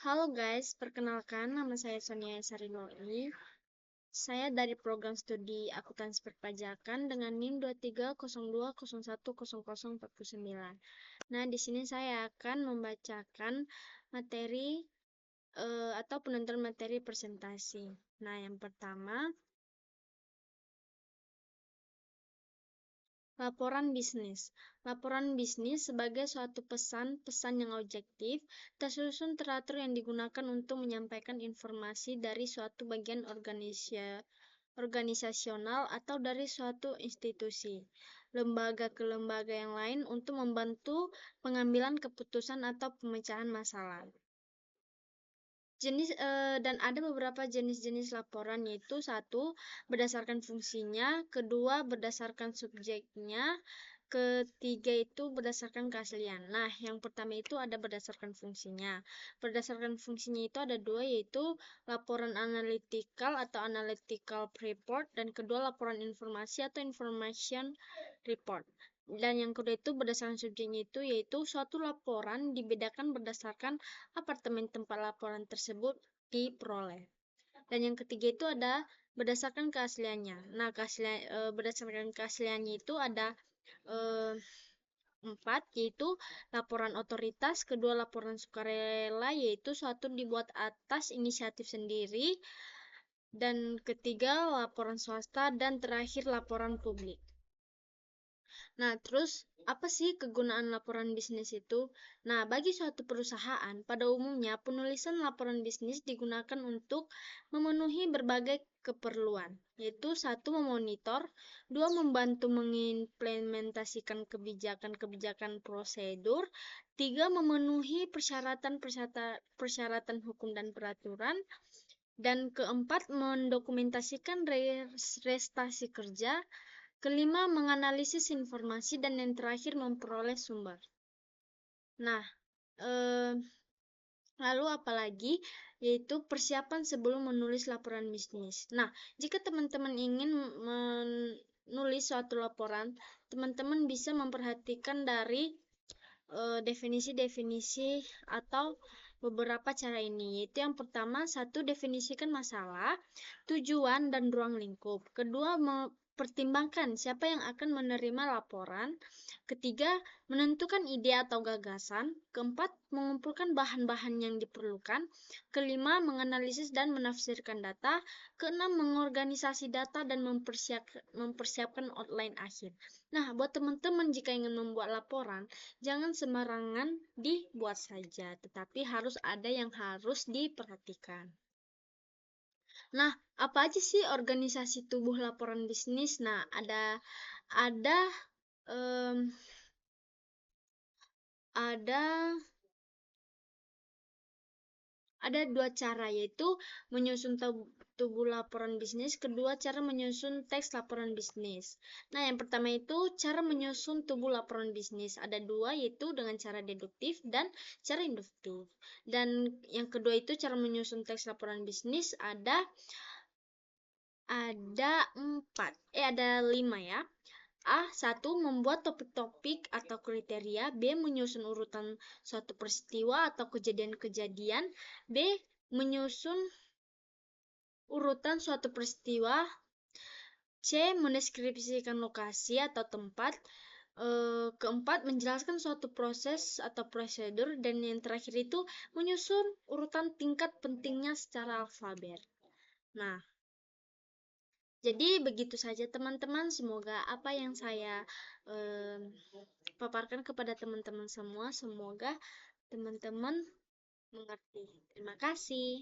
Halo guys, perkenalkan nama saya Sonia Sarinoi. Saya dari program studi akuntansi perpajakan dengan NIM 2302010049. Nah, di sini saya akan membacakan materi atau penonton materi presentasi. Nah, yang pertama, laporan bisnis. Laporan bisnis sebagai suatu pesan yang objektif, tersusun teratur yang digunakan untuk menyampaikan informasi dari suatu bagian organisasional atau dari suatu institusi, lembaga ke lembaga yang lain untuk membantu pengambilan keputusan atau pemecahan masalah. Dan ada beberapa jenis-jenis laporan, yaitu satu, berdasarkan fungsinya, kedua, berdasarkan subjeknya, ketiga itu berdasarkan keaslian. Nah, yang pertama itu ada berdasarkan fungsinya. Berdasarkan fungsinya itu ada dua, yaitu laporan analytical atau analytical report, dan kedua laporan informasi atau information report. Dan yang kedua itu berdasarkan subjeknya itu yaitu suatu laporan dibedakan berdasarkan apartemen tempat laporan tersebut diperoleh. Dan yang ketiga itu ada berdasarkan keasliannya. Nah, berdasarkan keasliannya itu ada 4, yaitu laporan otoritas, kedua laporan sukarela, yaitu suatu dibuat atas inisiatif sendiri, dan ketiga laporan swasta, dan terakhir laporan publik. Nah, terus apa sih kegunaan laporan bisnis itu? Nah, bagi suatu perusahaan, pada umumnya penulisan laporan bisnis digunakan untuk memenuhi berbagai keperluan, yaitu satu, memonitor, dua, membantu mengimplementasikan kebijakan-kebijakan prosedur, tiga, memenuhi persyaratan hukum dan peraturan, dan keempat, mendokumentasikan prestasi kerja, kelima, menganalisis informasi, dan yang terakhir, memperoleh sumber. Nah, lalu apalagi, yaitu persiapan sebelum menulis laporan bisnis. Nah, jika teman-teman ingin menulis suatu laporan, teman-teman bisa memperhatikan dari definisi-definisi atau beberapa cara ini, yaitu yang pertama, satu, definisikan masalah, tujuan, dan ruang lingkup. Kedua, pertimbangkan siapa yang akan menerima laporan. Ketiga, menentukan ide atau gagasan. Keempat, mengumpulkan bahan-bahan yang diperlukan. Kelima, menganalisis dan menafsirkan data. Keenam, mengorganisasi data dan mempersiapkan outline akhir. Nah, buat teman-teman jika ingin membuat laporan, jangan sembarangan dibuat saja, tetapi harus ada yang harus diperhatikan. Nah, apa aja sih organisasi tubuh laporan bisnis? Nah, ada um, ada dua cara, yaitu menyusun tubuh laporan bisnis, kedua cara menyusun teks laporan bisnis. Nah, yang pertama itu cara menyusun tubuh laporan bisnis. Ada dua, yaitu dengan cara deduktif dan cara induktif. Dan yang kedua itu cara menyusun teks laporan bisnis ada 5 ya. A. 1. Membuat topik-topik atau kriteria. B. Menyusun urutan suatu peristiwa atau kejadian-kejadian. B. Menyusun urutan suatu peristiwa. C. Mendeskripsikan lokasi atau tempat. Keempat, menjelaskan suatu proses atau prosedur. Dan yang terakhir itu menyusun urutan tingkat pentingnya secara alfabet. Nah, jadi begitu saja teman-teman, semoga apa yang saya paparkan kepada teman-teman semua, semoga teman-teman mengerti. Terima kasih.